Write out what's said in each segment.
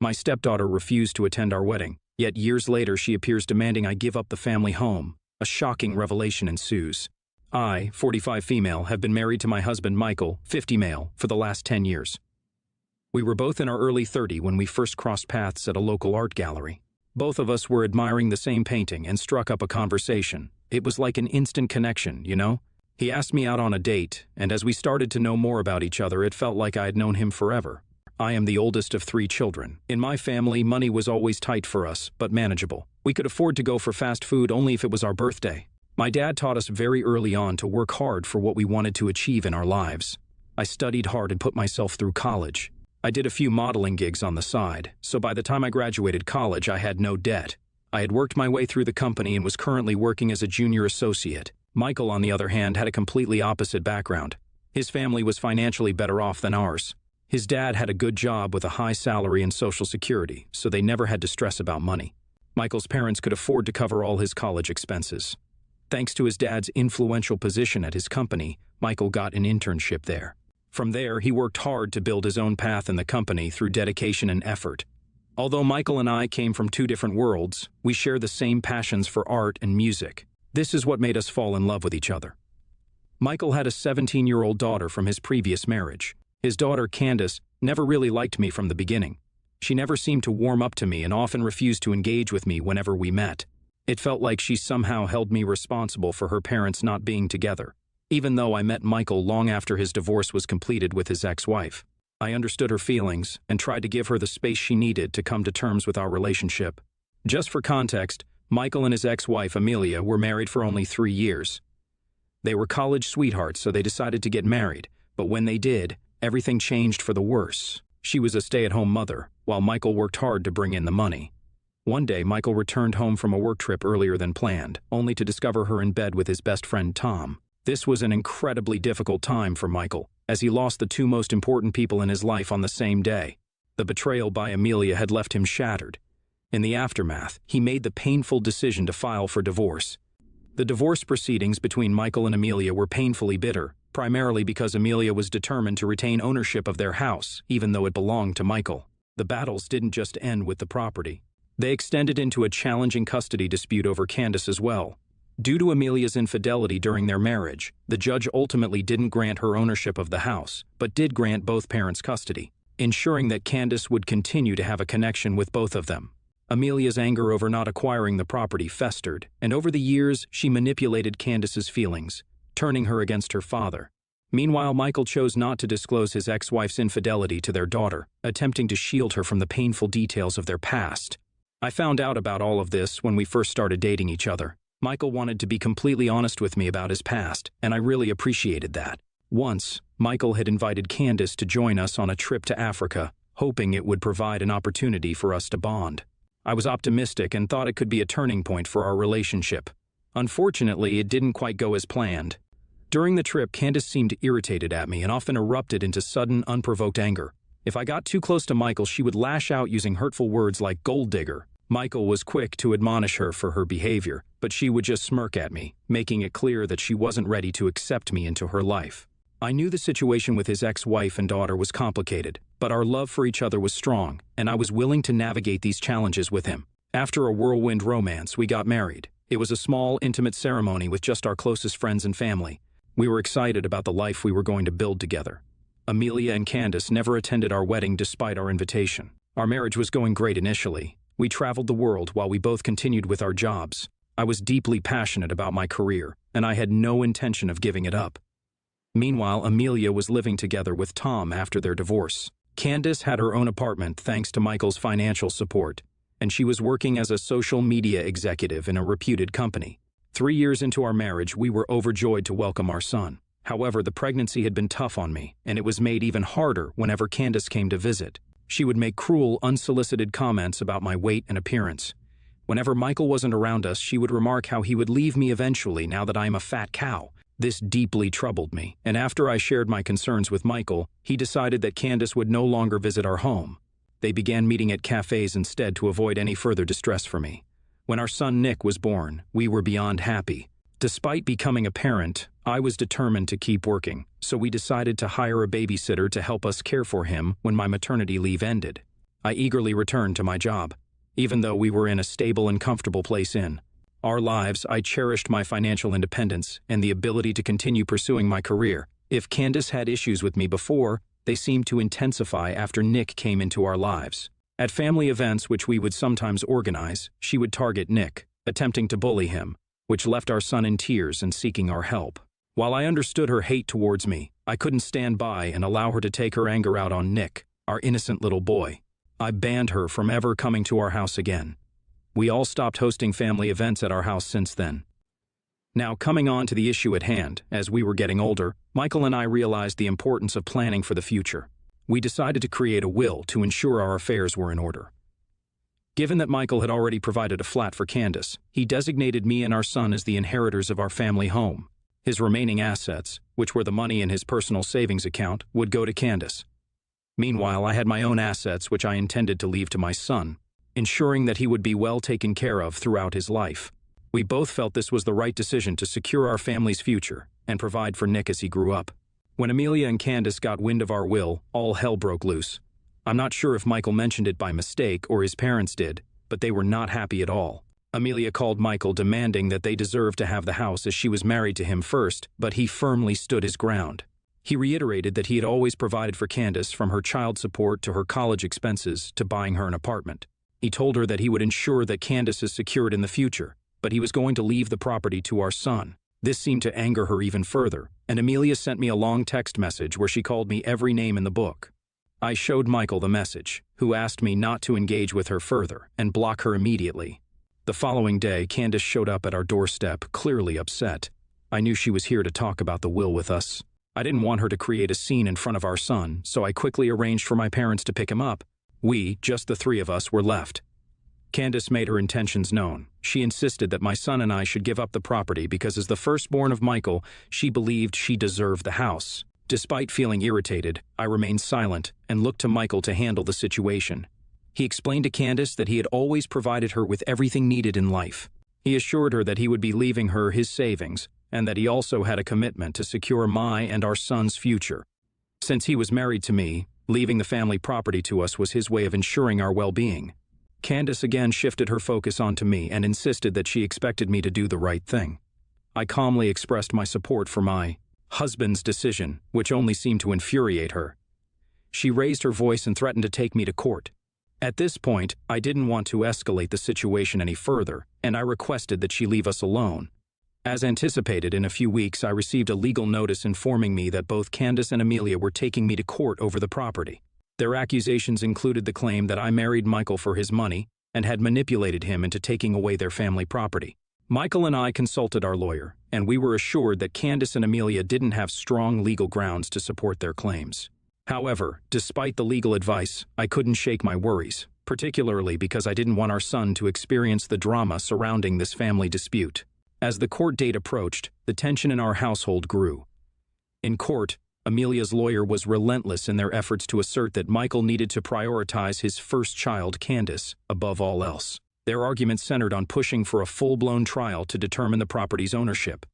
My stepdaughter refused to attend our wedding, yet years later she appears demanding I give up the family home. A shocking revelation ensues. I, 45 female, have been married to my husband Michael, 50 male, for the last 10 years. We were both in our early 30s when we first crossed paths at a local art gallery. Both of us were admiring the same painting and struck up a conversation. It was like an instant connection, you know? He asked me out on a date, and as we started to know more about each other, it felt like I had known him forever. I am the oldest of 3 children. In my family, money was always tight for us, but manageable. We could afford to go for fast food only if it was our birthday. My dad taught us very early on to work hard for what we wanted to achieve in our lives. I studied hard and put myself through college. I did a few modeling gigs on the side, so by the time I graduated college, I had no debt. I had worked my way through the company and was currently working as a junior associate. Michael, on the other hand, had a completely opposite background. His family was financially better off than ours. His dad had a good job with a high salary and Social Security, so they never had to stress about money. Michael's parents could afford to cover all his college expenses. Thanks to his dad's influential position at his company, Michael got an internship there. From there, he worked hard to build his own path in the company through dedication and effort. Although Michael and I came from 2 different worlds, we share the same passions for art and music. This is what made us fall in love with each other. Michael had a 17-year-old daughter from his previous marriage. His daughter, Candace, never really liked me from the beginning. She never seemed to warm up to me and often refused to engage with me whenever we met. It felt like she somehow held me responsible for her parents not being together. Even though I met Michael long after his divorce was completed with his ex-wife, I understood her feelings and tried to give her the space she needed to come to terms with our relationship. Just for context, Michael and his ex-wife, Amelia, were married for only 3 years. They were college sweethearts, so they decided to get married, but when they did, everything changed for the worse. She was a stay-at-home mother, while Michael worked hard to bring in the money. One day, Michael returned home from a work trip earlier than planned, only to discover her in bed with his best friend, Tom. This was an incredibly difficult time for Michael, as he lost the 2 most important people in his life on the same day. The betrayal by Amelia had left him shattered. In the aftermath, he made the painful decision to file for divorce. The divorce proceedings between Michael and Amelia were painfully bitter, primarily because Amelia was determined to retain ownership of their house, even though it belonged to Michael. The battles didn't just end with the property. They extended into a challenging custody dispute over Candace as well. Due to Amelia's infidelity during their marriage, the judge ultimately didn't grant her ownership of the house, but did grant both parents custody, ensuring that Candace would continue to have a connection with both of them. Amelia's anger over not acquiring the property festered, and over the years, she manipulated Candace's feelings, turning her against her father. Meanwhile, Michael chose not to disclose his ex-wife's infidelity to their daughter, attempting to shield her from the painful details of their past. I found out about all of this when we first started dating each other. Michael wanted to be completely honest with me about his past, and I really appreciated that. Once, Michael had invited Candace to join us on a trip to Africa, hoping it would provide an opportunity for us to bond. I was optimistic and thought it could be a turning point for our relationship. Unfortunately, it didn't quite go as planned. During the trip, Candace seemed irritated at me and often erupted into sudden, unprovoked anger. If I got too close to Michael, she would lash out using hurtful words like gold digger. Michael was quick to admonish her for her behavior, but she would just smirk at me, making it clear that she wasn't ready to accept me into her life. I knew the situation with his ex-wife and daughter was complicated, but our love for each other was strong, and I was willing to navigate these challenges with him. After a whirlwind romance, we got married. It was a small, intimate ceremony with just our closest friends and family. We were excited about the life we were going to build together. Amelia and Candace never attended our wedding despite our invitation. Our marriage was going great initially. We traveled the world while we both continued with our jobs. I was deeply passionate about my career, and I had no intention of giving it up. Meanwhile, Amelia was living together with Tom after their divorce. Candace had her own apartment thanks to Michael's financial support, and she was working as a social media executive in a reputed company. 3 years into our marriage, we were overjoyed to welcome our son. However, the pregnancy had been tough on me, and it was made even harder whenever Candace came to visit. She would make cruel, unsolicited comments about my weight and appearance. Whenever Michael wasn't around us, she would remark how he would leave me eventually now that I am a fat cow. This deeply troubled me, and after I shared my concerns with Michael, he decided that Candace would no longer visit our home. They began meeting at cafes instead to avoid any further distress for me. When our son Nick was born, we were beyond happy. Despite becoming a parent, I was determined to keep working, so we decided to hire a babysitter to help us care for him when my maternity leave ended. I eagerly returned to my job. Even though we were in a stable and comfortable place in our lives, I cherished my financial independence and the ability to continue pursuing my career. If Candace had issues with me before, they seemed to intensify after Nick came into our lives. At family events which we would sometimes organize, she would target Nick, attempting to bully him, which left our son in tears and seeking our help. While I understood her hate towards me, I couldn't stand by and allow her to take her anger out on Nick, our innocent little boy. I banned her from ever coming to our house again. We all stopped hosting family events at our house since then. Now, coming on to the issue at hand, as we were getting older, Michael and I realized the importance of planning for the future. We decided to create a will to ensure our affairs were in order. Given that Michael had already provided a flat for Candace, he designated me and our son as the inheritors of our family home. His remaining assets, which were the money in his personal savings account, would go to Candace. Meanwhile, I had my own assets which I intended to leave to my son, ensuring that he would be well taken care of throughout his life. We both felt this was the right decision to secure our family's future and provide for Nick as he grew up. When Amelia and Candace got wind of our will, all hell broke loose. I'm not sure if Michael mentioned it by mistake or his parents did, but they were not happy at all. Amelia called Michael demanding that they deserved to have the house as she was married to him first, but he firmly stood his ground. He reiterated that he had always provided for Candace, from her child support to her college expenses to buying her an apartment. He told her that he would ensure that Candace is secured in the future, but he was going to leave the property to our son. This seemed to anger her even further, and Amelia sent me a long text message where she called me every name in the book. I showed Michael the message, who asked me not to engage with her further and block her immediately. The following day, Candace showed up at our doorstep, clearly upset. I knew she was here to talk about the will with us. I didn't want her to create a scene in front of our son, so I quickly arranged for my parents to pick him up. We, just the three of us, were left. Candace made her intentions known. She insisted that my son and I should give up the property because, as the firstborn of Michael, she believed she deserved the house. Despite feeling irritated, I remained silent and looked to Michael to handle the situation. He explained to Candace that he had always provided her with everything needed in life. He assured her that he would be leaving her his savings, and that he also had a commitment to secure my and our son's future. Since he was married to me, leaving the family property to us was his way of ensuring our well-being. Candace again shifted her focus onto me and insisted that she expected me to do the right thing. I calmly expressed my support for my husband's decision, which only seemed to infuriate her. She raised her voice and threatened to take me to court. At this point, I didn't want to escalate the situation any further, and I requested that she leave us alone. As anticipated, in a few weeks I received a legal notice informing me that both Candace and Amelia were taking me to court over the property. Their accusations included the claim that I married Michael for his money and had manipulated him into taking away their family property. Michael and I consulted our lawyer, and we were assured that Candace and Amelia didn't have strong legal grounds to support their claims. However, despite the legal advice, I couldn't shake my worries, particularly because I didn't want our son to experience the drama surrounding this family dispute. As the court date approached, the tension in our household grew. In court, Amelia's lawyer was relentless in their efforts to assert that Michael needed to prioritize his first child, Candace, above all else. Their argument centered on pushing for a full-blown trial to determine the property's ownership.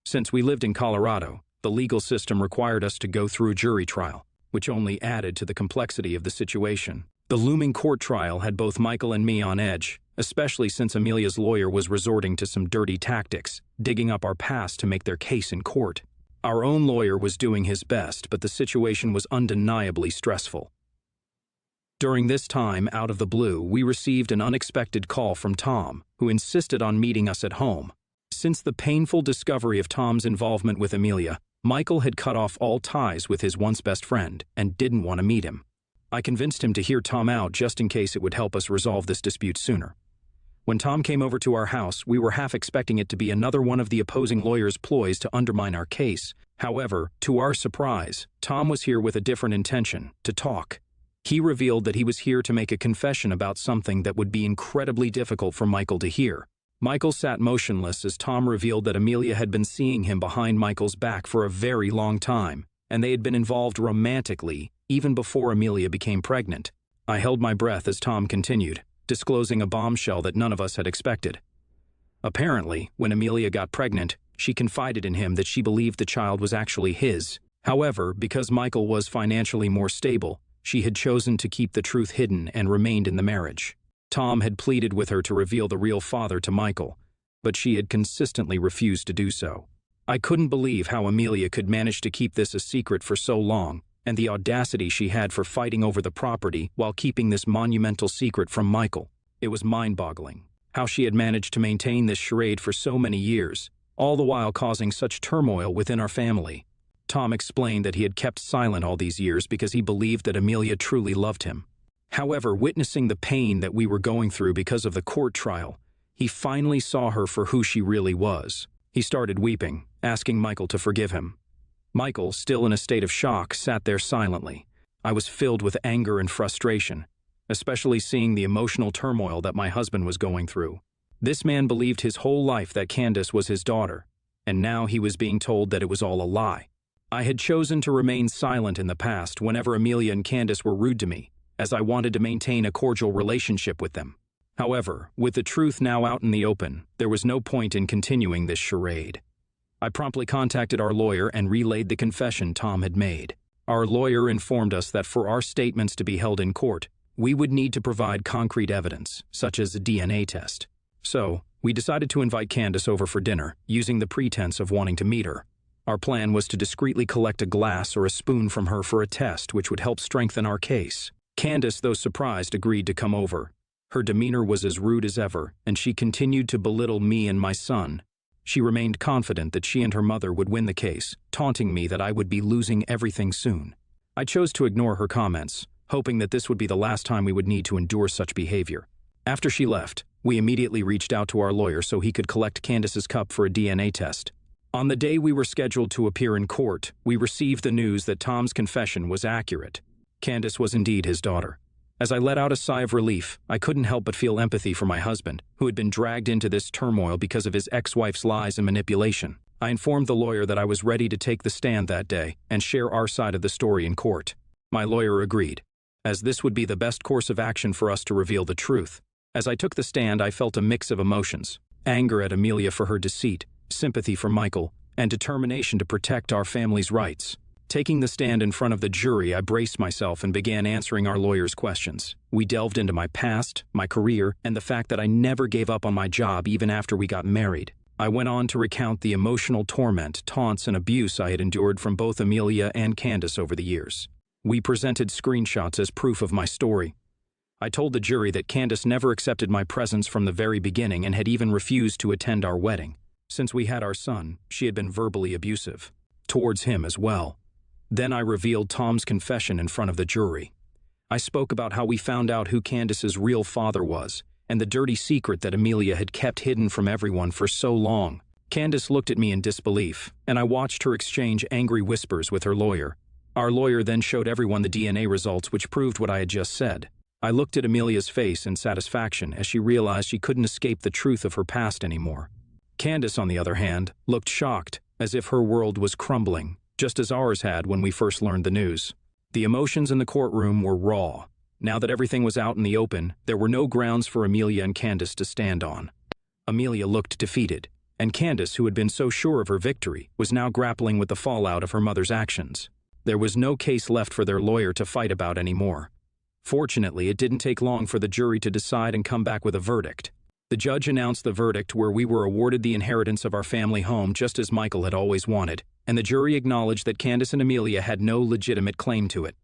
Since we lived in Colorado, the legal system required us to go through a jury trial, which only added to the complexity of the situation. The looming court trial had both Michael and me on edge, especially since Amelia's lawyer was resorting to some dirty tactics, digging up our past to make their case in court. Our own lawyer was doing his best, but the situation was undeniably stressful. During this time, out of the blue, we received an unexpected call from Tom, who insisted on meeting us at home. Since the painful discovery of Tom's involvement with Amelia, Michael had cut off all ties with his once best friend and didn't want to meet him. I convinced him to hear Tom out just in case it would help us resolve this dispute sooner. When Tom came over to our house, we were half expecting it to be another one of the opposing lawyer's ploys to undermine our case. However, to our surprise, Tom was here with a different intention, to talk. He revealed that he was here to make a confession about something that would be incredibly difficult for Michael to hear. Michael sat motionless as Tom revealed that Amelia had been seeing him behind Michael's back for a very long time, and they had been involved romantically even before Amelia became pregnant. I held my breath as Tom continued, disclosing a bombshell that none of us had expected. Apparently, when Amelia got pregnant, she confided in him that she believed the child was actually his. However, because Michael was financially more stable, She had chosen to keep the truth hidden and remained in the marriage. Tom had pleaded with her to reveal the real father to Michael, but she had consistently refused to do so. I couldn't believe how Amelia could manage to keep this a secret for so long, and the audacity she had for fighting over the property while keeping this monumental secret from Michael. It was mind-boggling how she had managed to maintain this charade for so many years, all the while causing such turmoil within our family. Tom explained that he had kept silent all these years because he believed that Amelia truly loved him. However, witnessing the pain that we were going through because of the court trial, he finally saw her for who she really was. He started weeping, asking Michael to forgive him. Michael, still in a state of shock, sat there silently. I was filled with anger and frustration, especially seeing the emotional turmoil that my husband was going through. This man believed his whole life that Candace was his daughter, and now he was being told that it was all a lie. I had chosen to remain silent in the past whenever Amelia and Candace were rude to me, as I wanted to maintain a cordial relationship with them. However, with the truth now out in the open, there was no point in continuing this charade. I promptly contacted our lawyer and relayed the confession Tom had made. Our lawyer informed us that for our statements to be held in court, we would need to provide concrete evidence, such as a DNA test. So, we decided to invite Candace over for dinner, using the pretense of wanting to meet her. Our plan was to discreetly collect a glass or a spoon from her for a test which would help strengthen our case. Candace, though surprised, agreed to come over. Her demeanor was as rude as ever, and she continued to belittle me and my son. She remained confident that she and her mother would win the case, taunting me that I would be losing everything soon. I chose to ignore her comments, hoping that this would be the last time we would need to endure such behavior. After she left, we immediately reached out to our lawyer so he could collect Candace's cup for a DNA test. On the day we were scheduled to appear in court, we received the news that Tom's confession was accurate. Candace was indeed his daughter. As I let out a sigh of relief, I couldn't help but feel empathy for my husband, who had been dragged into this turmoil because of his ex-wife's lies and manipulation. I informed the lawyer that I was ready to take the stand that day and share our side of the story in court. My lawyer agreed, as this would be the best course of action for us to reveal the truth. As I took the stand, I felt a mix of emotions: anger at Amelia for her deceit, sympathy for Michael, and determination to protect our family's rights. Taking the stand in front of the jury, I braced myself and began answering our lawyer's questions. We delved into my past, my career, and the fact that I never gave up on my job even after we got married. I went on to recount the emotional torment, taunts, and abuse I had endured from both Amelia and Candace over the years. We presented screenshots as proof of my story. I told the jury that Candace never accepted my presence from the very beginning and had even refused to attend our wedding. Since we had our son, she had been verbally abusive towards him as well. Then I revealed Tom's confession in front of the jury. I spoke about how we found out who Candace's real father was, and the dirty secret that Amelia had kept hidden from everyone for so long. Candace looked at me in disbelief, and I watched her exchange angry whispers with her lawyer. Our lawyer then showed everyone the DNA results which proved what I had just said. I looked at Amelia's face in satisfaction as she realized she couldn't escape the truth of her past anymore. Candace, on the other hand, looked shocked, as if her world was crumbling, just as ours had when we first learned the news. The emotions in the courtroom were raw. Now that everything was out in the open, there were no grounds for Amelia and Candace to stand on. Amelia looked defeated, and Candace, who had been so sure of her victory, was now grappling with the fallout of her mother's actions. There was no case left for their lawyer to fight about anymore. Fortunately, it didn't take long for the jury to decide and come back with a verdict. The judge announced the verdict where we were awarded the inheritance of our family home just as Michael had always wanted, and the jury acknowledged that Candace and Amelia had no legitimate claim to it.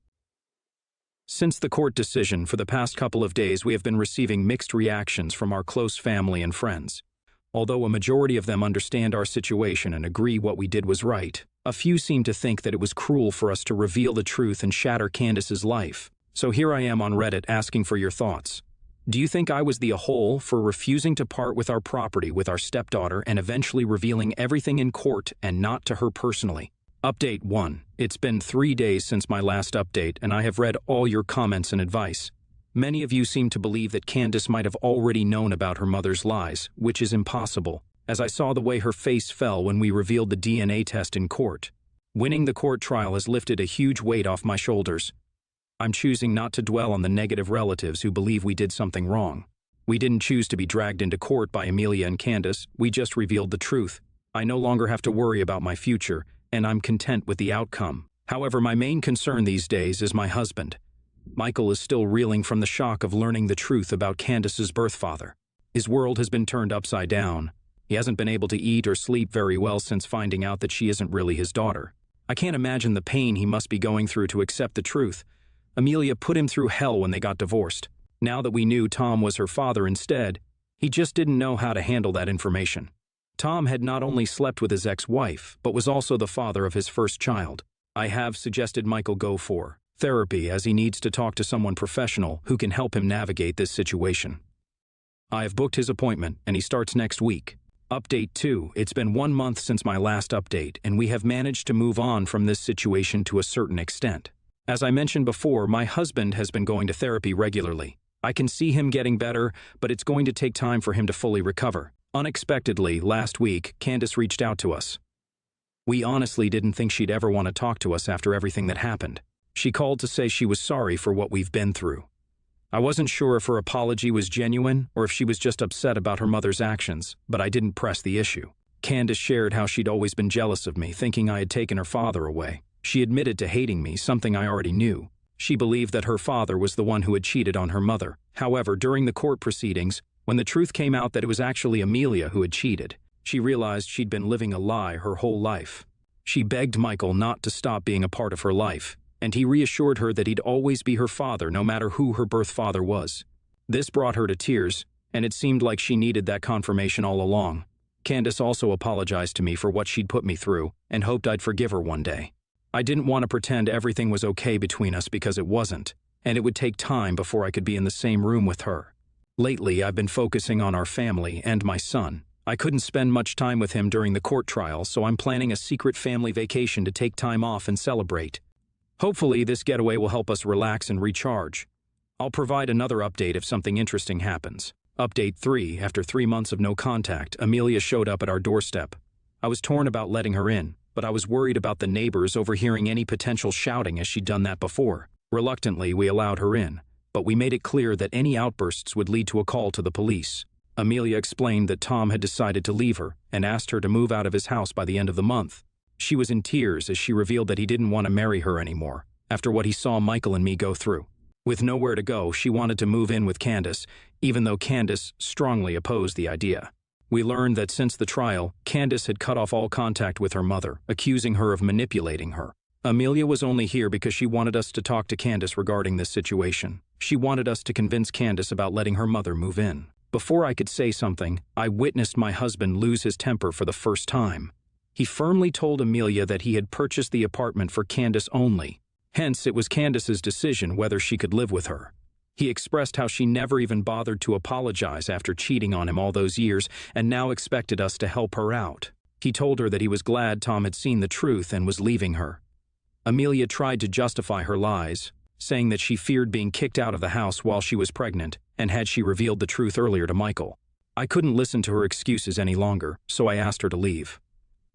Since the court decision, for the past couple of days we have been receiving mixed reactions from our close family and friends. Although a majority of them understand our situation and agree what we did was right, a few seem to think that it was cruel for us to reveal the truth and shatter Candace's life. So here I am on Reddit asking for your thoughts. Do you think I was the a-hole for refusing to part with our property with our stepdaughter and eventually revealing everything in court and not to her personally? Update 1. It's been 3 days since my last update, and I have read all your comments and advice. Many of you seem to believe that Candace might have already known about her mother's lies, which is impossible, as I saw the way her face fell when we revealed the DNA test in court. Winning the court trial has lifted a huge weight off my shoulders. I'm choosing not to dwell on the negative relatives who believe we did something wrong. We didn't choose to be dragged into court by Amelia and Candace, we just revealed the truth. I no longer have to worry about my future, and I'm content with the outcome. However, my main concern these days is my husband. Michael is still reeling from the shock of learning the truth about Candace's birth father. His world has been turned upside down. He hasn't been able to eat or sleep very well since finding out that she isn't really his daughter. I can't imagine the pain he must be going through to accept the truth. Amelia put him through hell when they got divorced. Now that we knew Tom was her father instead, he just didn't know how to handle that information. Tom had not only slept with his ex-wife, but was also the father of his first child. I have suggested Michael go for therapy, as he needs to talk to someone professional who can help him navigate this situation. I have booked his appointment, and he starts next week. Update 2. It's been 1 month since my last update, and we have managed to move on from this situation to a certain extent. As I mentioned before, my husband has been going to therapy regularly. I can see him getting better, but it's going to take time for him to fully recover. Unexpectedly, last week, Candace reached out to us. We honestly didn't think she'd ever want to talk to us after everything that happened. She called to say she was sorry for what we've been through. I wasn't sure if her apology was genuine or if she was just upset about her mother's actions, but I didn't press the issue. Candace shared how she'd always been jealous of me, thinking I had taken her father away. She admitted to hating me, something I already knew. She believed that her father was the one who had cheated on her mother. However, during the court proceedings, when the truth came out that it was actually Amelia who had cheated, she realized she'd been living a lie her whole life. She begged Michael not to stop being a part of her life, and he reassured her that he'd always be her father no matter who her birth father was. This brought her to tears, and it seemed like she needed that confirmation all along. Candace also apologized to me for what she'd put me through and hoped I'd forgive her one day. I didn't want to pretend everything was okay between us because it wasn't, and it would take time before I could be in the same room with her. Lately, I've been focusing on our family and my son. I couldn't spend much time with him during the court trial, so I'm planning a secret family vacation to take time off and celebrate. Hopefully, this getaway will help us relax and recharge. I'll provide another update if something interesting happens. Update 3. After 3 months of no contact, Amelia showed up at our doorstep. I was torn about letting her in, but I was worried about the neighbors overhearing any potential shouting as she'd done that before. Reluctantly, we allowed her in, but we made it clear that any outbursts would lead to a call to the police. Amelia explained that Tom had decided to leave her and asked her to move out of his house by the end of the month. She was in tears as she revealed that he didn't want to marry her anymore, after what he saw Michael and me go through. With nowhere to go, she wanted to move in with Candace, even though Candace strongly opposed the idea. We learned that since the trial, Candace had cut off all contact with her mother, accusing her of manipulating her. Amelia was only here because she wanted us to talk to Candace regarding this situation. She wanted us to convince Candace about letting her mother move in. Before I could say something, I witnessed my husband lose his temper for the first time. He firmly told Amelia that he had purchased the apartment for Candace only. Hence, it was Candace's decision whether she could live with her. He expressed how she never even bothered to apologize after cheating on him all those years and now expected us to help her out. He told her that he was glad Tom had seen the truth and was leaving her. Amelia tried to justify her lies, saying that she feared being kicked out of the house while she was pregnant and had she revealed the truth earlier to Michael. I couldn't listen to her excuses any longer, so I asked her to leave.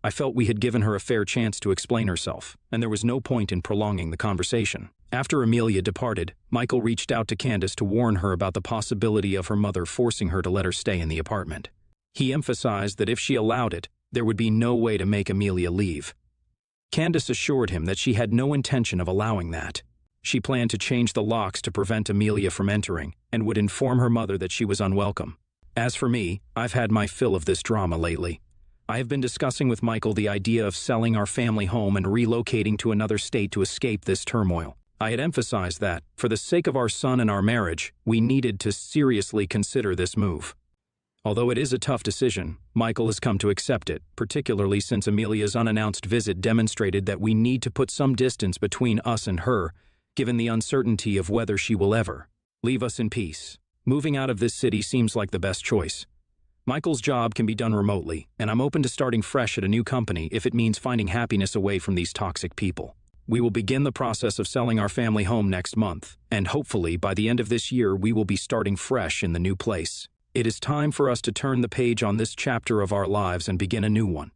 I felt we had given her a fair chance to explain herself, and there was no point in prolonging the conversation. After Amelia departed, Michael reached out to Candace to warn her about the possibility of her mother forcing her to let her stay in the apartment. He emphasized that if she allowed it, there would be no way to make Amelia leave. Candace assured him that she had no intention of allowing that. She planned to change the locks to prevent Amelia from entering and would inform her mother that she was unwelcome. As for me, I've had my fill of this drama lately. I have been discussing with Michael the idea of selling our family home and relocating to another state to escape this turmoil. I had emphasized that, for the sake of our son and our marriage, we needed to seriously consider this move. Although it is a tough decision, Michael has come to accept it, particularly since Amelia's unannounced visit demonstrated that we need to put some distance between us and her, given the uncertainty of whether she will ever leave us in peace. Moving out of this city seems like the best choice. Michael's job can be done remotely, and I'm open to starting fresh at a new company if it means finding happiness away from these toxic people. We will begin the process of selling our family home next month, and hopefully by the end of this year we will be starting fresh in the new place. It is time for us to turn the page on this chapter of our lives and begin a new one.